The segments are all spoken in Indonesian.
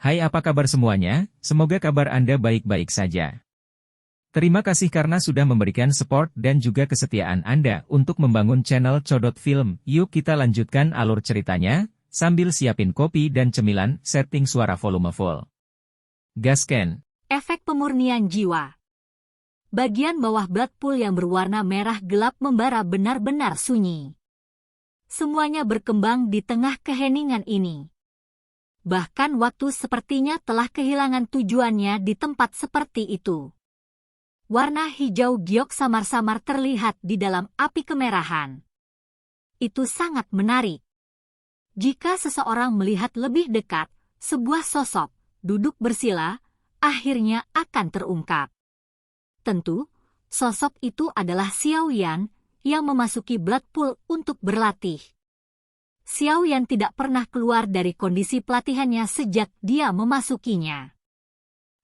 Hai, apa kabar semuanya? Semoga kabar Anda baik-baik saja. Terima kasih karena sudah memberikan support dan juga kesetiaan Anda untuk membangun channel Codot Film. Yuk kita lanjutkan alur ceritanya, sambil siapin kopi dan cemilan, setting suara volume full. Gasken. Efek pemurnian jiwa. Bagian bawah blood pool yang berwarna merah gelap membara benar-benar sunyi. Semuanya berkembang di tengah keheningan ini. Bahkan waktu sepertinya telah kehilangan tujuannya di tempat seperti itu. Warna hijau giok samar-samar terlihat di dalam api kemerahan. Itu sangat menarik. Jika seseorang melihat lebih dekat, sebuah sosok duduk bersila, akhirnya akan terungkap. Tentu, sosok itu adalah Xiao Yan yang memasuki blood pool untuk berlatih. Xiao Yan tidak pernah keluar dari kondisi pelatihannya sejak dia memasukinya.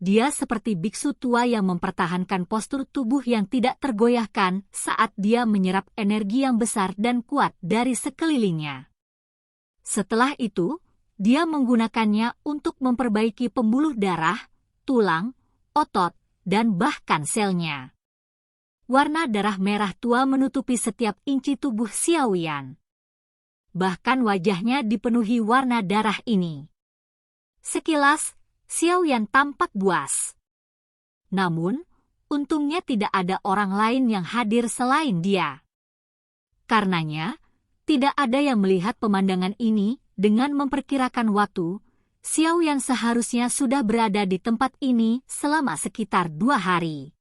Dia seperti biksu tua yang mempertahankan postur tubuh yang tidak tergoyahkan saat dia menyerap energi yang besar dan kuat dari sekelilingnya. Setelah itu, dia menggunakannya untuk memperbaiki pembuluh darah, tulang, otot, dan bahkan selnya. Warna darah merah tua menutupi setiap inci tubuh Xiao Yan. Bahkan wajahnya dipenuhi warna darah ini. Sekilas, Xiao Yan tampak buas. Namun, untungnya tidak ada orang lain yang hadir selain dia. Karenanya, tidak ada yang melihat pemandangan ini. Dengan memperkirakan waktu, Xiao Yan seharusnya sudah berada di tempat ini selama sekitar 2 hari.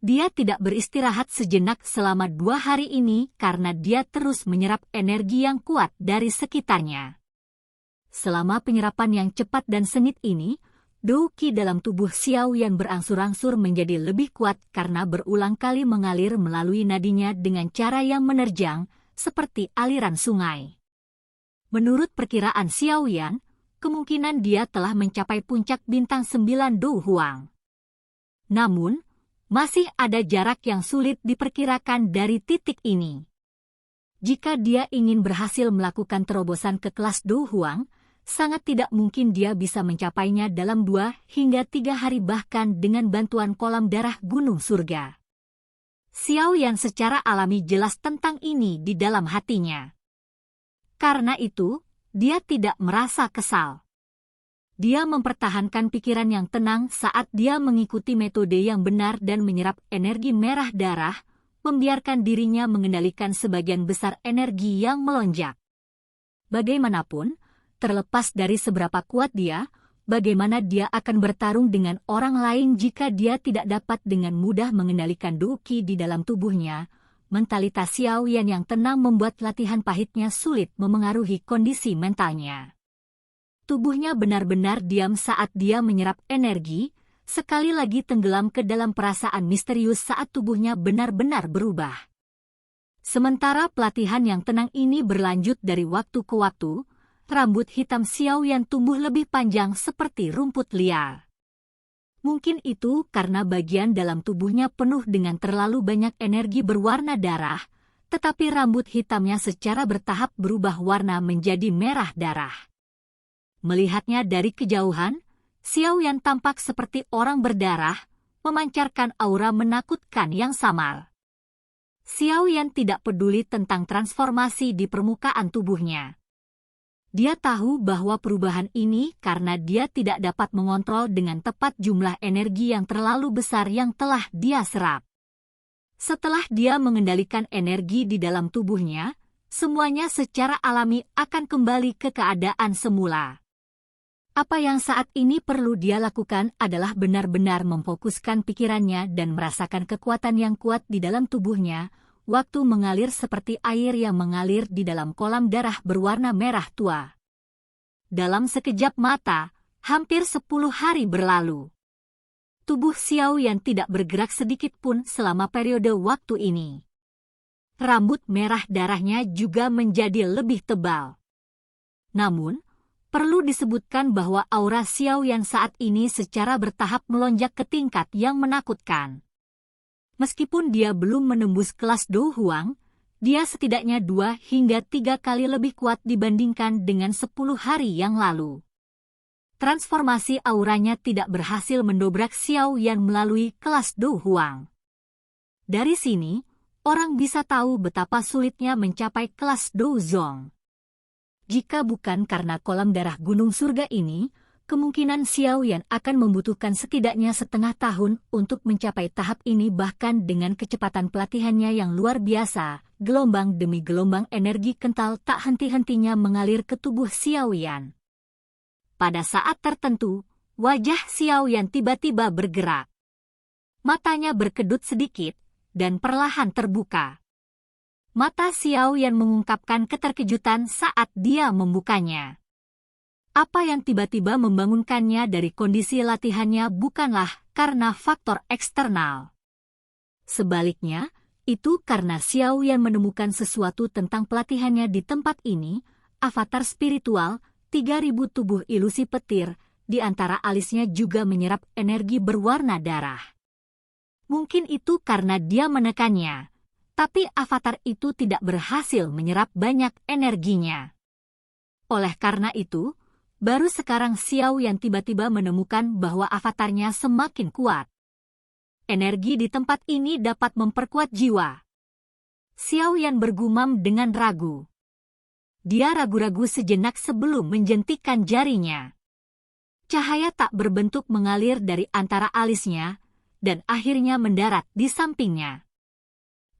Dia tidak beristirahat sejenak selama 2 hari ini karena dia terus menyerap energi yang kuat dari sekitarnya. Selama penyerapan yang cepat dan sengit ini, dou qi dalam tubuh Xiao Yan berangsur-angsur menjadi lebih kuat karena berulang kali mengalir melalui nadinya dengan cara yang menerjang, seperti aliran sungai. Menurut perkiraan Xiao Yan, kemungkinan dia telah mencapai puncak bintang 9 Dou Huang. Namun, masih ada jarak yang sulit diperkirakan dari titik ini. Jika dia ingin berhasil melakukan terobosan ke kelas Dou Huang, sangat tidak mungkin dia bisa mencapainya dalam 2 hingga 3 hari bahkan dengan bantuan kolam darah gunung surga. Xiao Yan secara alami jelas tentang ini di dalam hatinya. Karena itu, dia tidak merasa kesal. Dia mempertahankan pikiran yang tenang saat dia mengikuti metode yang benar dan menyerap energi merah darah, membiarkan dirinya mengendalikan sebagian besar energi yang melonjak. Bagaimanapun, terlepas dari seberapa kuat dia, bagaimana dia akan bertarung dengan orang lain jika dia tidak dapat dengan mudah mengendalikan dou qi di dalam tubuhnya. Mentalitas Xiao Yan yang tenang membuat latihan pahitnya sulit memengaruhi kondisi mentalnya. Tubuhnya benar-benar diam saat dia menyerap energi, sekali lagi tenggelam ke dalam perasaan misterius saat tubuhnya benar-benar berubah. Sementara pelatihan yang tenang ini berlanjut dari waktu ke waktu, rambut hitam Xiao Yan tumbuh lebih panjang seperti rumput liar. Mungkin itu karena bagian dalam tubuhnya penuh dengan terlalu banyak energi berwarna darah, tetapi rambut hitamnya secara bertahap berubah warna menjadi merah darah. Melihatnya dari kejauhan, Xiao Yan tampak seperti orang berdarah, memancarkan aura menakutkan yang samar. Xiao Yan tidak peduli tentang transformasi di permukaan tubuhnya. Dia tahu bahwa perubahan ini karena dia tidak dapat mengontrol dengan tepat jumlah energi yang terlalu besar yang telah dia serap. Setelah dia mengendalikan energi di dalam tubuhnya, semuanya secara alami akan kembali ke keadaan semula. Apa yang saat ini perlu dia lakukan adalah benar-benar memfokuskan pikirannya dan merasakan kekuatan yang kuat di dalam tubuhnya, waktu mengalir seperti air yang mengalir di dalam kolam darah berwarna merah tua. Dalam sekejap mata, hampir 10 hari berlalu. Tubuh Xiao Yan tidak bergerak sedikit pun selama periode waktu ini. Rambut merah darahnya juga menjadi lebih tebal. Namun, perlu disebutkan bahwa aura Xiao Yan saat ini secara bertahap melonjak ke tingkat yang menakutkan. Meskipun dia belum menembus kelas Dou Huang, dia setidaknya 2 hingga 3 kali lebih kuat dibandingkan dengan 10 hari yang lalu. transformasi auranya tidak berhasil mendobrak Xiao Yan melalui kelas Du Huang. Dari sini, orang bisa tahu betapa sulitnya mencapai kelas Du Zong. Jika bukan karena kolam darah gunung surga ini, kemungkinan Xiao Yan akan membutuhkan setidaknya setengah tahun untuk mencapai tahap ini, bahkan dengan kecepatan pelatihannya yang luar biasa, gelombang demi gelombang energi kental tak henti-hentinya mengalir ke tubuh Xiao Yan. Pada saat tertentu, wajah Xiao Yan tiba-tiba bergerak. Matanya berkedut sedikit, dan perlahan terbuka. Mata Xiao Yan mengungkapkan keterkejutan saat dia membukanya. Apa yang tiba-tiba membangunkannya dari kondisi latihannya bukanlah karena faktor eksternal. Sebaliknya, itu karena Xiao Yan menemukan sesuatu tentang pelatihannya di tempat ini, avatar spiritual, 3.000 tubuh ilusi petir, di antara alisnya juga menyerap energi berwarna darah. Mungkin itu karena dia menekannya, tapi avatar itu tidak berhasil menyerap banyak energinya. Oleh karena itu, baru sekarang Xiao Yan tiba-tiba menemukan bahwa avatarnya semakin kuat. Energi di tempat ini dapat memperkuat jiwa. Xiao Yan bergumam dengan ragu. Dia ragu-ragu sejenak sebelum menjentikan jarinya. Cahaya tak berbentuk mengalir dari antara alisnya, dan akhirnya mendarat di sampingnya.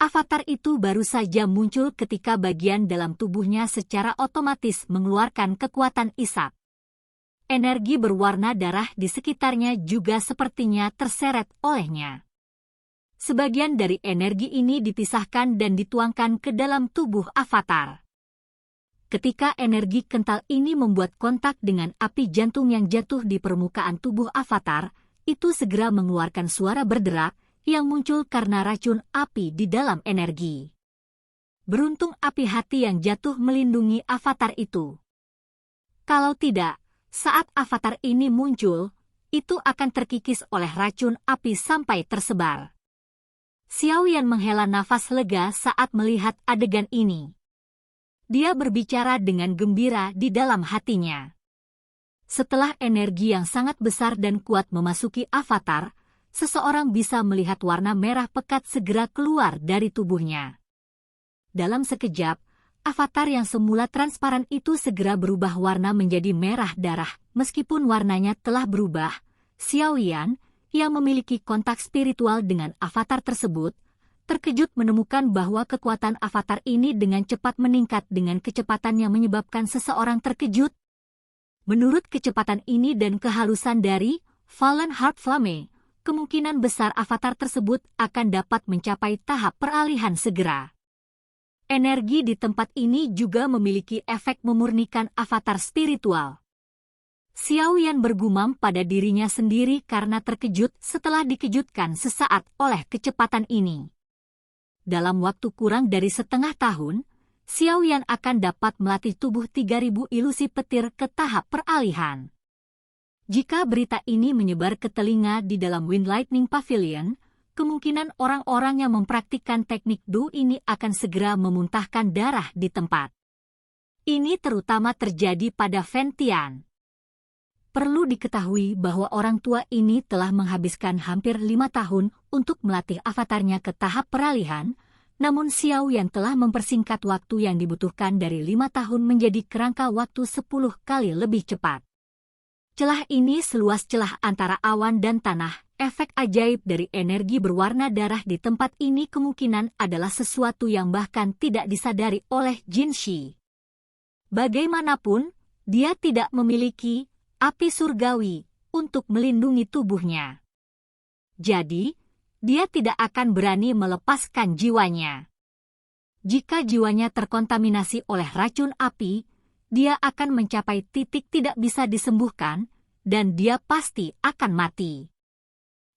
Avatar itu baru saja muncul ketika bagian dalam tubuhnya secara otomatis mengeluarkan kekuatan isap. Energi berwarna darah di sekitarnya juga sepertinya terseret olehnya. Sebagian dari energi ini dipisahkan dan dituangkan ke dalam tubuh avatar. Ketika energi kental ini membuat kontak dengan api jantung yang jatuh di permukaan tubuh avatar, itu segera mengeluarkan suara berderak yang muncul karena racun api di dalam energi. Beruntung api hati yang jatuh melindungi avatar itu. Kalau tidak, saat avatar ini muncul, itu akan terkikis oleh racun api sampai tersebar. Xiao Yan menghela nafas lega saat melihat adegan ini. Dia berbicara dengan gembira di dalam hatinya. Setelah energi yang sangat besar dan kuat memasuki avatar, seseorang bisa melihat warna merah pekat segera keluar dari tubuhnya. Dalam sekejap, avatar yang semula transparan itu segera berubah warna menjadi merah darah. Meskipun warnanya telah berubah, Xiao Yan, yang memiliki kontak spiritual dengan avatar tersebut, terkejut menemukan bahwa kekuatan avatar ini dengan cepat meningkat dengan kecepatan yang menyebabkan seseorang terkejut. Menurut kecepatan ini dan kehalusan dari Fallen Heart Flame, kemungkinan besar avatar tersebut akan dapat mencapai tahap peralihan segera. Energi di tempat ini juga memiliki efek memurnikan avatar spiritual. Xiao Yan bergumam pada dirinya sendiri karena terkejut setelah dikejutkan sesaat oleh kecepatan ini. Dalam waktu kurang dari setengah tahun, Xiao Yan akan dapat melatih tubuh 3.000 ilusi petir ke tahap peralihan. Jika berita ini menyebar ke telinga di dalam Wind Lightning Pavilion, kemungkinan orang-orang yang mempraktikkan teknik Du ini akan segera memuntahkan darah di tempat. Ini terutama terjadi pada Fen Tian. Perlu diketahui bahwa orang tua ini telah menghabiskan hampir 5 tahun untuk melatih avatarnya ke tahap peralihan, namun Xiao Yan telah mempersingkat waktu yang dibutuhkan dari 5 tahun menjadi kerangka waktu 10 kali lebih cepat. Celah ini seluas celah antara awan dan tanah. Efek ajaib dari energi berwarna darah di tempat ini kemungkinan adalah sesuatu yang bahkan tidak disadari oleh Jin Shi. Bagaimanapun, dia tidak memiliki api surgawi untuk melindungi tubuhnya. Jadi, dia tidak akan berani melepaskan jiwanya. Jika jiwanya terkontaminasi oleh racun api, dia akan mencapai titik tidak bisa disembuhkan, dan dia pasti akan mati.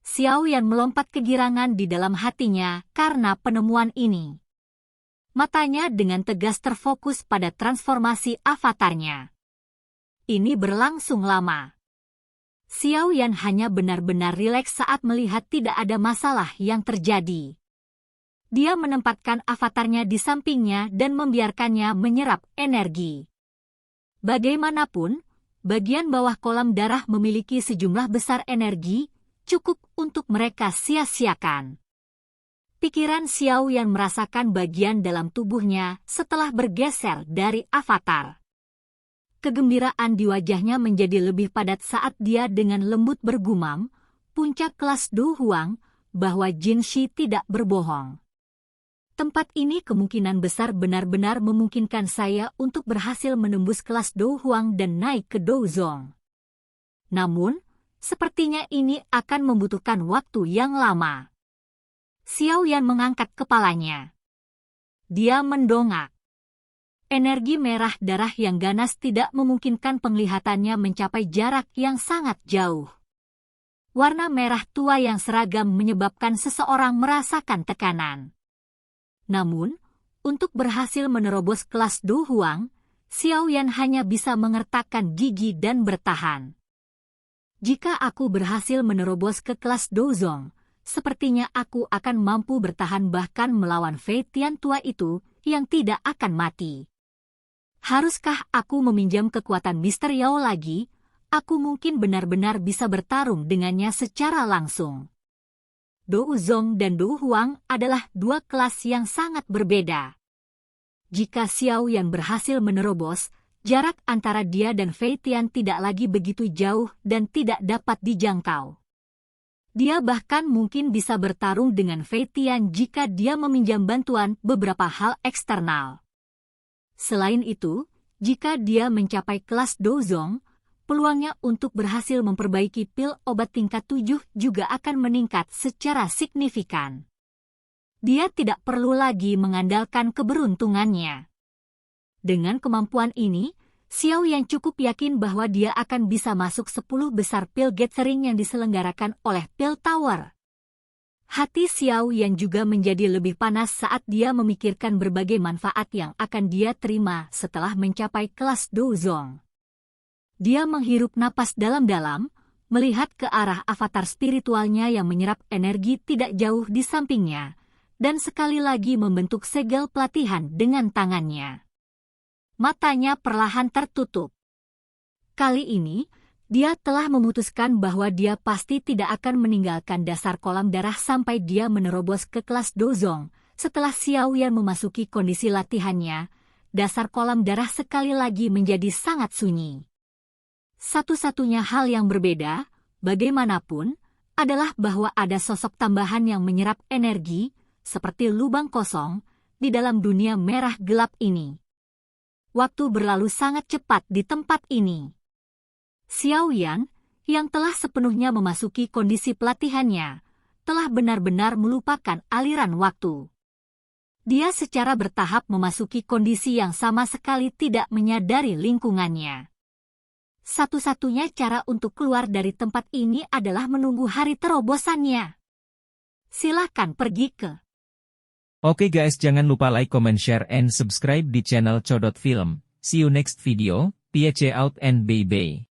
Xiao Yan melompat kegirangan di dalam hatinya karena penemuan ini. Matanya dengan tegas terfokus pada transformasi avatarnya. Ini berlangsung lama. Xiao Yan hanya benar-benar rileks saat melihat tidak ada masalah yang terjadi. Dia menempatkan avatarnya di sampingnya dan membiarkannya menyerap energi. Bagaimanapun, bagian bawah kolam darah memiliki sejumlah besar energi, cukup untuk mereka sia-siakan. Pikiran Xiao Yan merasakan bagian dalam tubuhnya setelah bergeser dari avatar. Kegembiraan di wajahnya menjadi lebih padat saat dia dengan lembut bergumam, puncak kelas Du Huang, bahwa Jin Shi tidak berbohong. Tempat ini kemungkinan besar benar-benar memungkinkan saya untuk berhasil menembus kelas Du Huang dan naik ke Du Zong. Namun, sepertinya ini akan membutuhkan waktu yang lama. Xiao Yan mengangkat kepalanya. Dia mendongak. Energi merah darah yang ganas tidak memungkinkan penglihatannya mencapai jarak yang sangat jauh. Warna merah tua yang seragam menyebabkan seseorang merasakan tekanan. Namun, untuk berhasil menerobos kelas Du Huang, Xiao Yan hanya bisa mengertakkan gigi dan bertahan. Jika aku berhasil menerobos ke kelas Du Zong, sepertinya aku akan mampu bertahan bahkan melawan Fei Tian tua itu yang tidak akan mati. Haruskah aku meminjam kekuatan Mr. Yao lagi? Aku mungkin benar-benar bisa bertarung dengannya secara langsung. Du Zong dan Du Huang adalah dua kelas yang sangat berbeda. Jika Xiao Yan berhasil menerobos, jarak antara dia dan Fei Tian tidak lagi begitu jauh dan tidak dapat dijangkau. Dia bahkan mungkin bisa bertarung dengan Fei Tian jika dia meminjam bantuan beberapa hal eksternal. Selain itu, jika dia mencapai kelas Du Zong, peluangnya untuk berhasil memperbaiki pil obat tingkat 7 juga akan meningkat secara signifikan. Dia tidak perlu lagi mengandalkan keberuntungannya. Dengan kemampuan ini, Xiao Yan cukup yakin bahwa dia akan bisa masuk 10 besar pil gathering yang diselenggarakan oleh Pil Tower. Hati Xiao Yan juga menjadi lebih panas saat dia memikirkan berbagai manfaat yang akan dia terima setelah mencapai kelas Du Zong. Dia menghirup napas dalam-dalam, melihat ke arah avatar spiritualnya yang menyerap energi tidak jauh di sampingnya, dan sekali lagi membentuk segel pelatihan dengan tangannya. Matanya perlahan tertutup. Kali ini, dia telah memutuskan bahwa dia pasti tidak akan meninggalkan dasar kolam darah sampai dia menerobos ke kelas Du Zong. Setelah Xiao Yan memasuki kondisi latihannya, dasar kolam darah sekali lagi menjadi sangat sunyi. Satu-satunya hal yang berbeda, bagaimanapun, adalah bahwa ada sosok tambahan yang menyerap energi, seperti lubang kosong, di dalam dunia merah gelap ini. Waktu berlalu sangat cepat di tempat ini. Xiao Yan, yang telah sepenuhnya memasuki kondisi pelatihannya, telah benar-benar melupakan aliran waktu. Dia secara bertahap memasuki kondisi yang sama sekali tidak menyadari lingkungannya. Satu-satunya cara untuk keluar dari tempat ini adalah menunggu hari terobosannya. Silakan pergi ke. Oke guys, jangan lupa like, comment, share, and subscribe di channel Codot Film. See you next video, peace out and bye-bye.